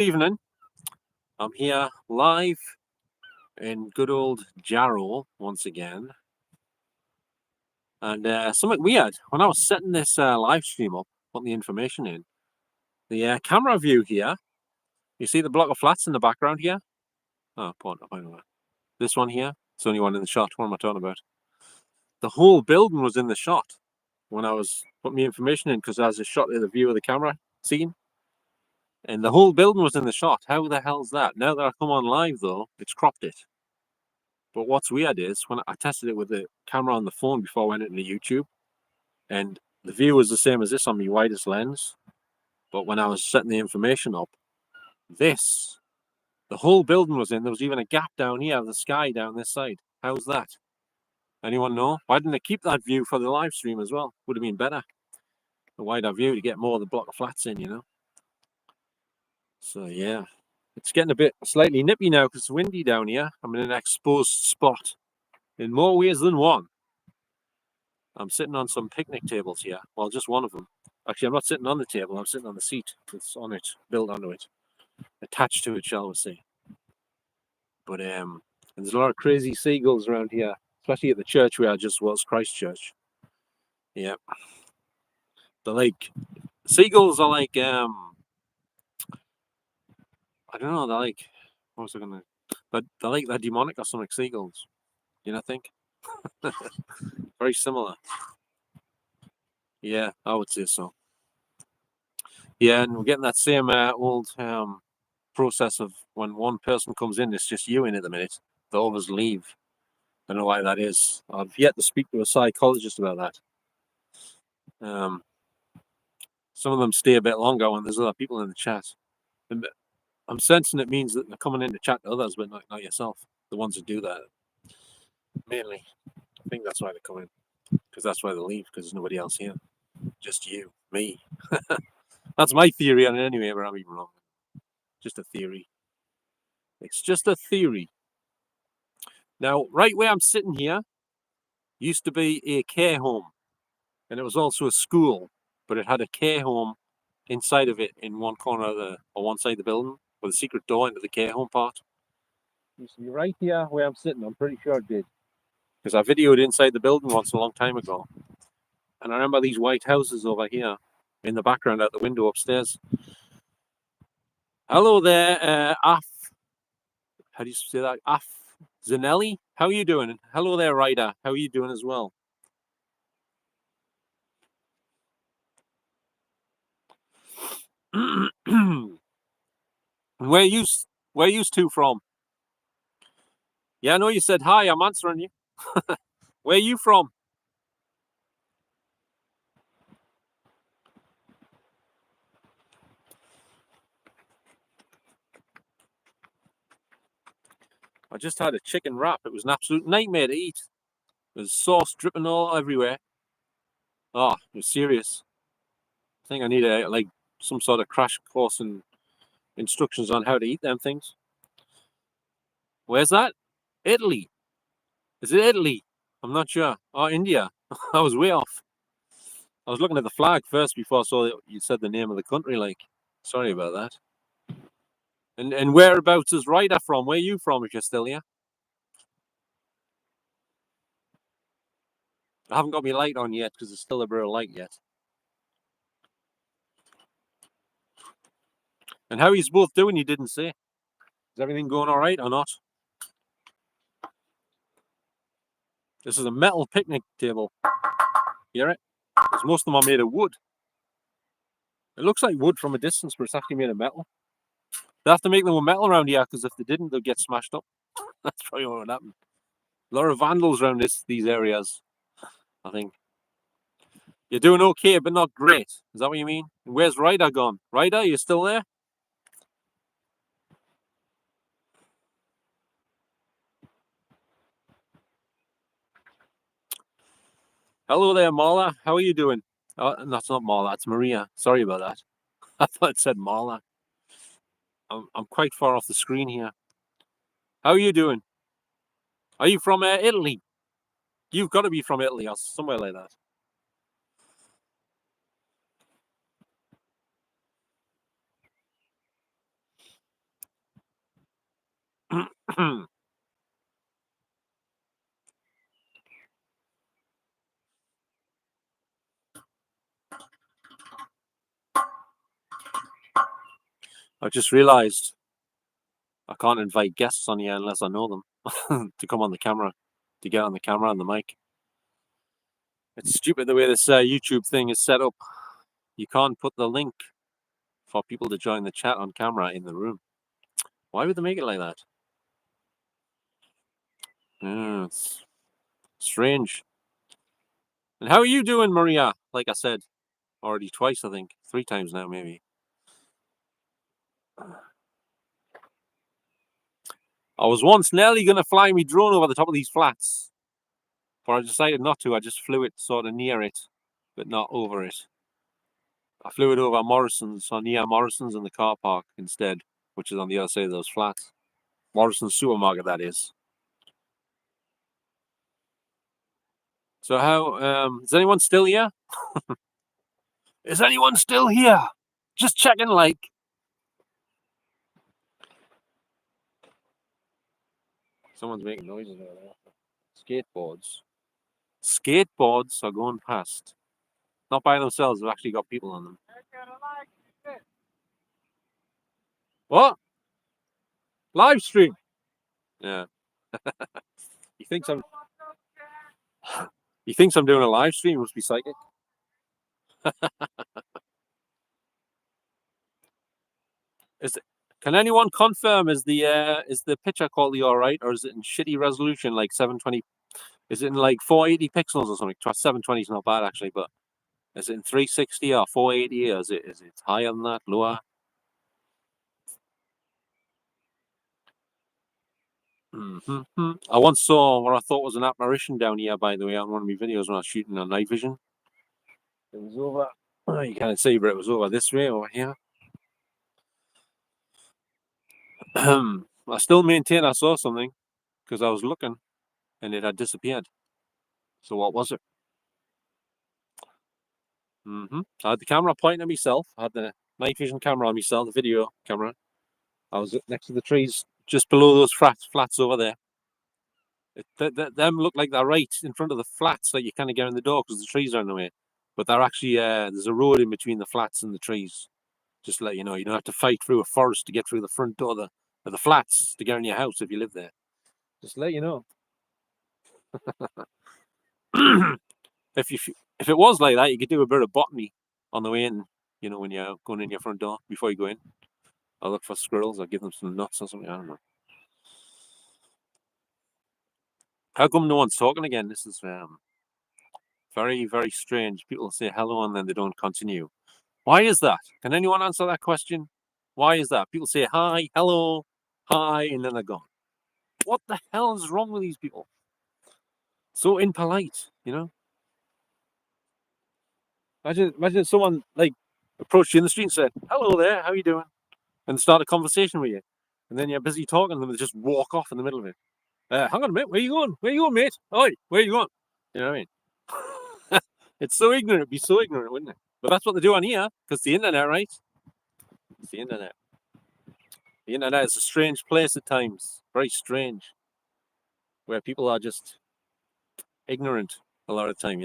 Evening. I'm here live in good old Jarrow once again. And something weird. When I was setting this live stream up, putting the information in, the camera view here, you see the block of flats in the background here? Oh, point. This one here, it's the only one in the shot. What am I talking about? The whole building was in the shot when I was putting the information in, because there's a shot of the view of the camera scene. And the whole building was in the shot. How the hell's that? Now that I come on live, though, it's cropped it. But what's weird is when I tested it with the camera on the phone before I went into YouTube, and the view was the same as this on my widest lens. But when I was setting the information up, the whole building was in. There was even a gap down here of the sky down this side. How's that? Anyone know? Why didn't they keep that view for the live stream as well? Would have been better. A wider view to get more of the block of flats in, you know? So, yeah. It's getting a bit slightly nippy now because it's windy down here. I'm in an exposed spot in more ways than one. I'm sitting on some picnic tables here. Well, just one of them. Actually, I'm not sitting on the table. I'm sitting on the seat that's on it, built onto it, attached to it, shall we say. But there's a lot of crazy seagulls around here, especially at the church where I just was, Christchurch. Yeah. They're like, seagulls are like, I don't know, they're like, what was I going to, but they're like, they're demonic or something, seagulls. You know, think? Very similar. Yeah, I would say so. Yeah, and we're getting that same old process of when one person comes in, it's just you in at the minute. The others leave. I don't know why that is. I've yet to speak to a psychologist about that. Some of them stay a bit longer when there's other people in the chat. And I'm sensing it means that they're coming in to chat to others, but not yourself. The ones who do that, mainly. I think that's why they come in. Because that's why they leave, because there's nobody else here. Just you, me. That's my theory on it anyway, but I'm even wrong. Just a theory. It's just a theory. Now, right where I'm sitting here used to be a care home, and it was also a school, but it had a care home inside of it in one corner of one side of the building with a secret door into the care home part. Used to be right here where I'm sitting. I'm pretty sure it did, because I videoed inside the building once a long time ago, and I remember these white houses over here in the background out the window upstairs. Hello there, Af. How do you say that? Af Zanelli. How are you doing? Hello there, Ryder. How are you doing as well? Where you two from? Yeah, I know you said hi. I'm answering you. Where are you from? I just had a chicken wrap. It was an absolute nightmare to eat. There's sauce dripping all everywhere. Oh, it was serious. I think I need some sort of crash course and instructions on how to eat them things. Where's that? Italy. Is it Italy? I'm not sure. Oh, India. I was way off. I was looking at the flag first before I saw that you said the name of the country. Sorry about that. And whereabouts is Ryder from? Where are you from if you're still here? I haven't got my light on yet because there's still a bit of light yet. And how are you both doing? You didn't say. Is everything going all right or not? This is a metal picnic table. You hear it? Because most of them are made of wood. It looks like wood from a distance, but it's actually made of metal. They have to make them with metal around here because if they didn't, they'll get smashed up. That's probably what would happen. A lot of vandals around these areas, I think. You're doing okay, but not great. Is that what you mean? Where's Ryder gone? Ryder, you still there? Hello there, Marla. How are you doing? Oh, that's not Marla. It's Maria. Sorry about that. I thought it said Marla. I'm quite far off the screen here. How are you doing? Are you from Italy? You've got to be from Italy or somewhere like that. I just realised I can't invite guests on here unless I know them to come on the camera, to get on the camera and the mic. It's stupid the way this YouTube thing is set up. You can't put the link for people to join the chat on camera in the room. Why would they make it like that? It's strange. And how are you doing, Maria? Like I said already twice, I think. 3 times now, maybe. I was once nearly going to fly me drone over the top of these flats. But I decided not to. I just flew it sort of near it, but not over it. I flew it over Morrison's, or near Morrison's in the car park instead, which is on the other side of those flats. Morrison's supermarket, that is. So how, is anyone still here? Is anyone still here? Just checking, like. Someone's making noises over there. Skateboards. Skateboards are going past. Not by themselves, they've actually got people on them. What? Live stream? Yeah. He thinks I'm doing a live stream. He must be psychic. Can anyone confirm is the picture quality all right, or is it in shitty resolution like 720? Is it in like 480 pixels or something? 720 is not bad actually, but is it in 360 or 480, or is it higher than that, lower? I once saw what I thought was an apparition down here, by the way, on one of my videos when I was shooting on night vision. It was over. You can't see, but it was over this way, over here. I still maintain I saw something because I was looking and it had disappeared. So what was it? I had the camera pointing at myself. I had the night vision camera on myself, the video camera. I was next to the trees just below those flats over there. Them look like they're right in front of the flats, like you kind of get in the door because the trees are in the way. But they're actually, there's a road in between the flats and the trees. Just to let you know, you don't have to fight through a forest to get through the front door of the flats to get in your house if you live there. Just to let you know. If it was like that, you could do a bit of botany on the way in, when you're going in your front door before you go in. I'll look for squirrels, I'll give them some nuts or something, I don't know. How come no one's talking again? This is very, very strange. People say hello and then they don't continue. Why is that? Can anyone answer that question? Why is that? People say hi, hello, hi, and then they're gone. What the hell is wrong with these people? So impolite, Imagine someone like approached you in the street and said, "Hello there, how you doing?" and start a conversation with you, and then you're busy talking to them and they just walk off in the middle of it. Hang on a minute, where you going? Where you going, mate? Oi, where you going? You know what I mean? It's so ignorant. It'd be so ignorant, wouldn't it? But that's what they do on here, because the internet, right? It's the internet. The internet is a strange place at times. Very strange. Where people are just ignorant a lot of the time,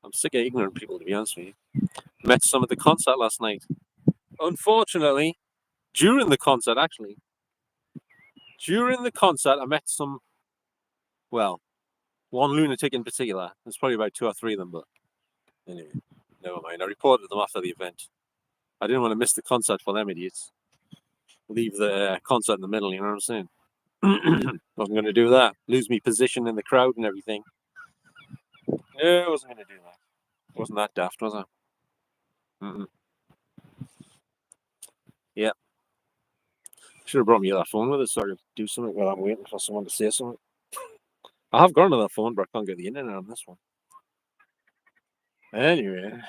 I'm sick of ignorant people, to be honest with you. Met some at the concert last night. Unfortunately, during the concert, actually, I met some, well, one lunatic in particular. There's probably about 2 or 3 of them, but anyway, never mind. I reported them after the event. I didn't want to miss the concert for them idiots. Leave the concert in the middle, you know what I'm saying? Wasn't going to do that. Lose me position in the crowd and everything. No, I wasn't going to do that. Wasn't that daft, was I? Yeah. Should have brought me that phone with us so I could do something while I'm waiting for someone to say something. I have got another phone, but I can't get the internet on this one. Anyway,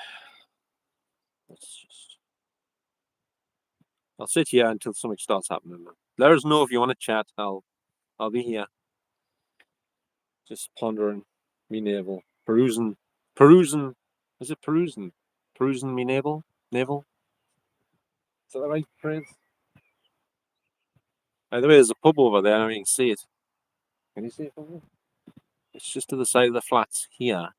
I'll sit here until something starts happening. Let us know if you want to chat. I'll be here. Just pondering me navel. Perusing. Is it perusing? Perusing me navel? Navel? Is that the right phrase? By the way, there's a pub over there. I don't know if you can see it. Can you see it from here? It's just to the side of the flats here.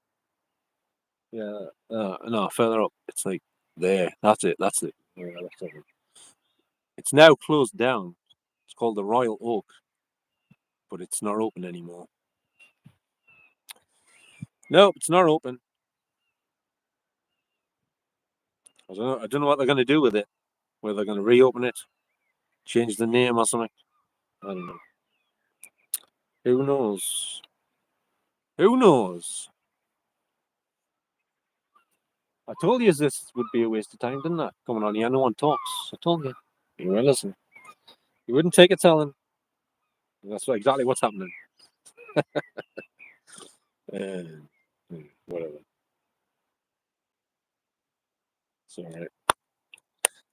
Yeah. No, further up. It's like there. That's it. That's it. Yeah, that's it. It's now closed down. It's called the Royal Oak, but it's not open anymore. No, it's not open. I don't know what they're going to do with it. Whether they're going to reopen it, change the name or something. I don't know. Who knows? Who knows? I told you this would be a waste of time, didn't I? Coming on here, no one talks. I told you. You were listening. You wouldn't take a telling. That's exactly what's happening. Whatever. It's all right.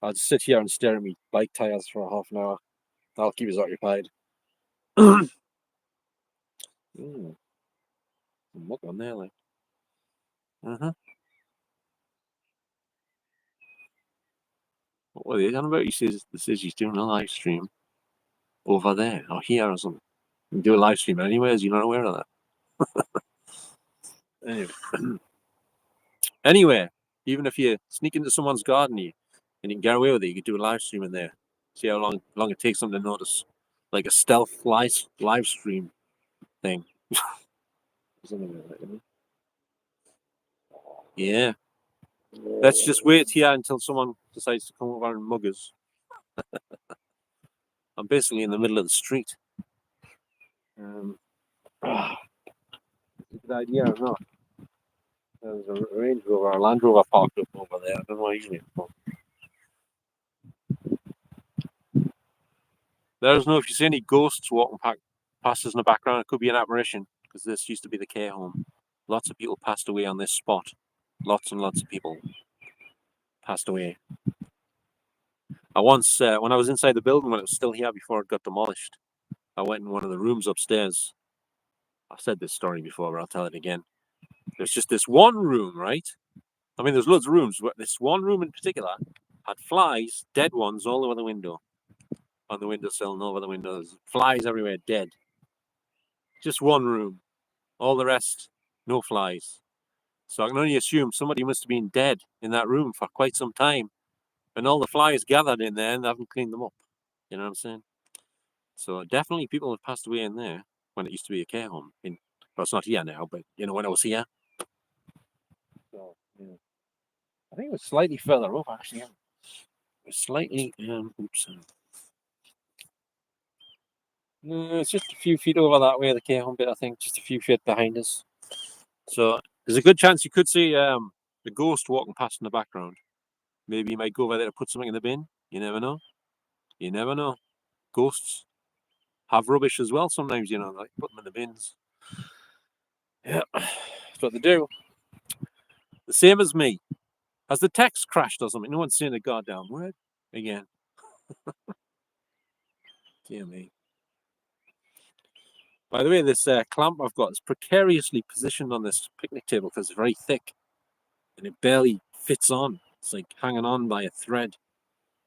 I'll just sit here and stare at me bike tires for half an hour. That'll keep us occupied. Look on there, like. What were they on about? He says he's doing a live stream over there or here or something. You can do a live stream anyways. You're not aware of that. Anyway, even if you sneak into someone's garden and you can get away with it, you could do a live stream in there. See how long it takes them to notice, like a stealth live stream thing. Yeah. Let's just wait here until someone decides to come over and mug us. I'm basically in the middle of the street. Good idea or not? There's a Range Rover, a Land Rover parked up over there. I don't know why he's for. There's no, if you see any ghosts walking past us in the background, it could be an apparition because this used to be the care home. Lots of people passed away on this spot. Lots and lots of people passed away. I once, when I was inside the building, when it was still here before it got demolished, I went in one of the rooms upstairs. I've said this story before, but I'll tell it again. There's just this one room, right? I mean, there's loads of rooms, but this one room in particular had flies, dead ones, all over the window. On the windowsill and over the windows. Flies everywhere, dead. Just one room. All the rest, no flies. So I can only assume somebody must have been dead in that room for quite some time. And all the flies gathered in there and they haven't cleaned them up. You know what I'm saying? So definitely people have passed away in there when it used to be a care home. Well, it's not here now, but when I was here. So, yeah. I think it was slightly further up actually. It was slightly oops. No, it's just a few feet over that way, the care home bit, I think, just a few feet behind us. So there's a good chance you could see the ghost walking past in the background. Maybe you might go over there to put something in the bin. You never know. You never know. Ghosts have rubbish as well sometimes, like put them in the bins. Yeah, that's what they do. The same as me. Has the text crashed or something? No one's saying a goddamn word again. Dear me. By the way, this clamp I've got is precariously positioned on this picnic table because it's very thick and it barely fits on. It's like hanging on by a thread.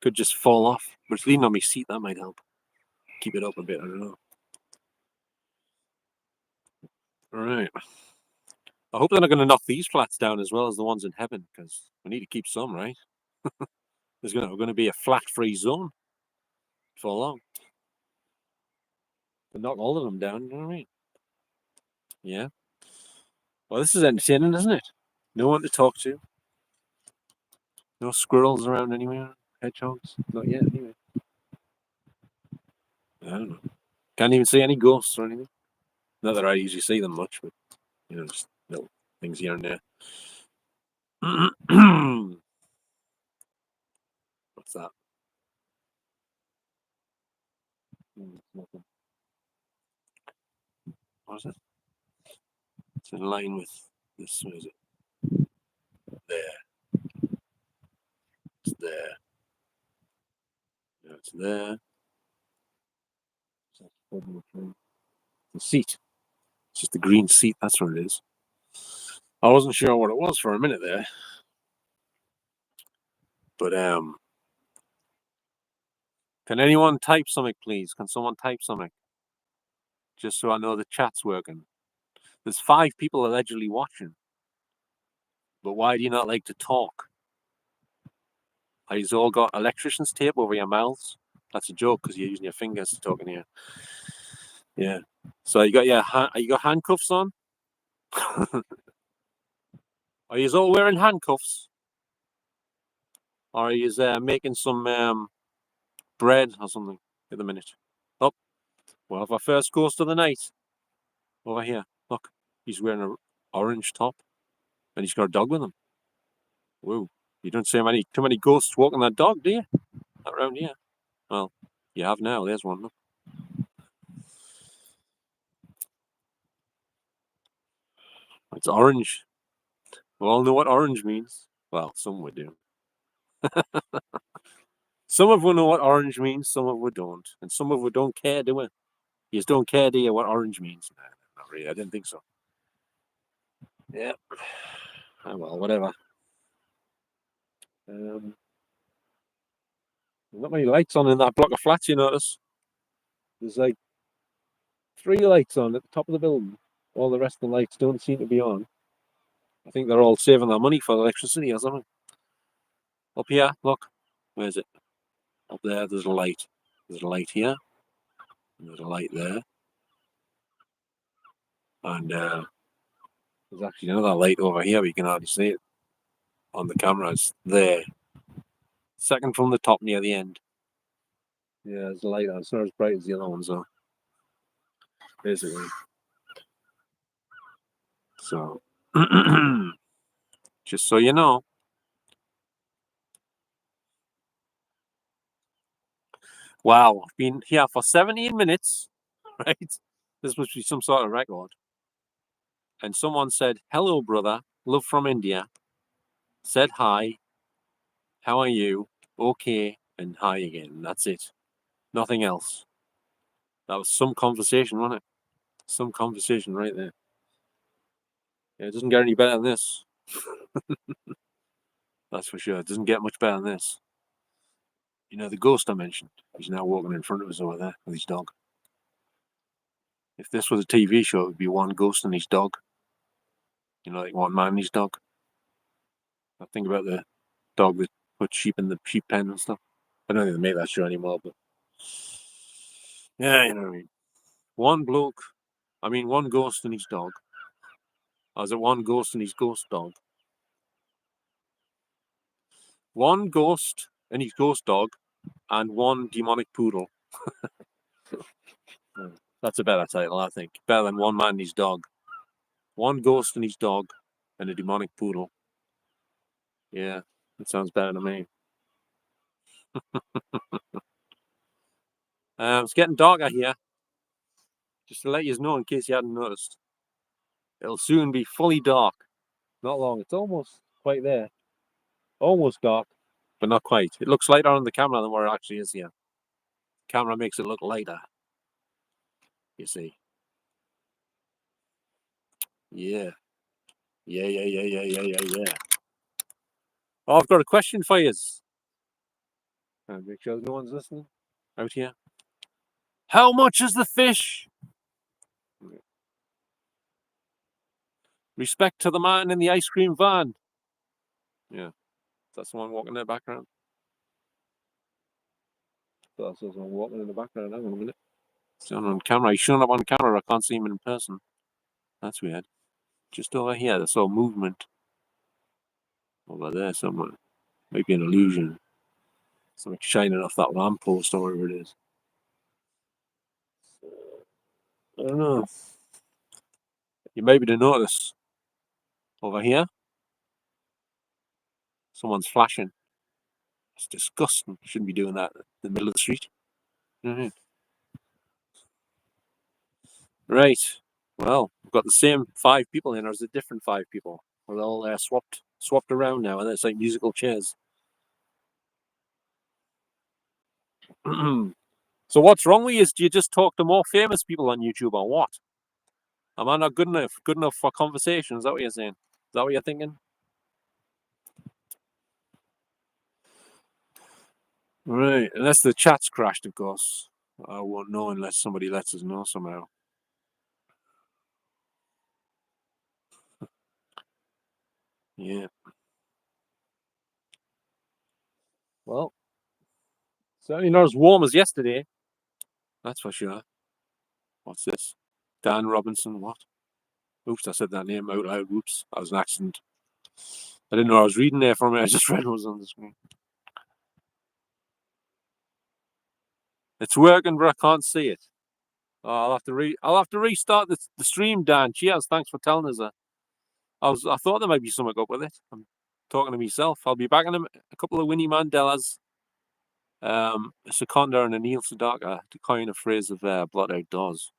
Could just fall off. But it's leaning on my seat. That might help. Keep it up a bit. I don't know. All right. I hope they're not going to knock these flats down as well as the ones in heaven because we need to keep some, right? There's going to be a flat-free zone for long. But knock all of them down, you know what I mean? Yeah. Well, this is entertaining, isn't it? No one to talk to. No squirrels around anywhere. Hedgehogs. Not yet, anyway. I don't know. Can't even see any ghosts or anything. Not that I usually see them much, but, just little things here and there. What's that? Nothing. What is it? It's in line with this. What is it? There. It's there. Yeah, it's there. The seat. It's just the green seat. That's what it is. I wasn't sure what it was for a minute there. But Can anyone type something, please? Can someone type something? Just so I know the chat's working. There's 5 people allegedly watching. But why do you not like to talk? Have you all got electrician's tape over your mouths? That's a joke because you're using your fingers to talk in here. Yeah. So you got handcuffs on? Are you all wearing handcuffs? Or are you making some bread or something at the minute? Oh, we'll have our first ghost of the night. Over here. Look, he's wearing an orange top and he's got a dog with him. Whoa. You don't see too many ghosts walking that dog, do you? Not around here. Well, you have now. There's one. Look. It's orange. We all know what orange means. Well, some would do. Some of you know what orange means, some of you don't. And some of you don't care, do we? You just don't care, do you, what orange means? Nah, not really. I didn't think so. Yeah. Oh, well, whatever. There's not many lights on in that block of flats, you notice. There's like 3 lights on at the top of the building. All the rest of the lights don't seem to be on. I think they're all saving their money for electricity or something. Up here, look. Where is it? Up there, there's a light. There's a light here. And there's a light there. And there's actually another light over here, but you can hardly see it on the cameras. There. Second from the top near the end. Yeah, there's a light on. It's not as bright as the other ones, though. Basically. So, just so you know. Wow, I've been here for 17 minutes, right? This must be some sort of record. And someone said, hello, brother. Love from India. Said hi. How are you? Okay. And hi again. That's it. Nothing else. That was some conversation, wasn't it? Some conversation right there. Yeah, it doesn't get any better than this. That's for sure. It doesn't get much better than this. You know, the ghost I mentioned, he's now walking in front of us over there with his dog. If this was a TV show, it would be one ghost and his dog. You know, like one man and his dog. I think about the dog that put sheep in the sheep pen and stuff. I don't think they make that show anymore, but yeah, you know what I mean. One ghost and his dog. Or is it one ghost and his ghost dog? One ghost and his ghost dog, and one demonic poodle. That's a better title, I think. Better than one man and his dog. One ghost and his dog, and a demonic poodle. Yeah, that sounds better to me. It's getting darker here. Just to let you know, in case you hadn't noticed. It'll soon be fully dark. Not long. It's almost quite there. Almost dark, but not quite. It looks lighter on the camera than what it actually is here. The camera makes it look lighter. You see. Yeah. Yeah. Oh, I've got a question for you. Make sure no one's listening out here. How much is the fish? Respect to the man in the ice cream van. Yeah. That's the one walking in the background. That's the one walking in the background. Hang on a minute. It's on camera. He's showing up on camera. I can't see him in person. That's weird. Just over here, there's all movement. Over there somewhere. Maybe an illusion. Something shining off that lamppost or whatever it is. I don't know. You maybe to notice. Over here. Someone's flashing. It's disgusting. You shouldn't be doing that in the middle of the street. Mm-hmm. Right. Well, we've got the same 5 people in, or is it different 5 people? We're all swapped around now, and it's like musical chairs. So what's wrong with you? Do you just talk to more famous people on YouTube, or what? Am I not good enough? Good enough for conversation? Is that what you're saying? Is that what you're thinking? Right, unless the chat's crashed, of course. I won't know unless somebody lets us know somehow. Yeah. Well, certainly not as warm as yesterday. That's for sure. What's this? Dan Robinson. What? Oops, I said that name out loud. Whoops, that was an accident. I didn't know I was reading there for me. I just read what was on the screen. It's working, but I can't see it. Oh, I'll have to restart the stream, Dan. Cheers. Thanks for telling us that. I thought there might be something up with it. I'm talking to myself. I'll be back in a couple of Winnie Mandelas. A Seconda and a Neil Sedaka to coin a phrase of Blot Outdoors.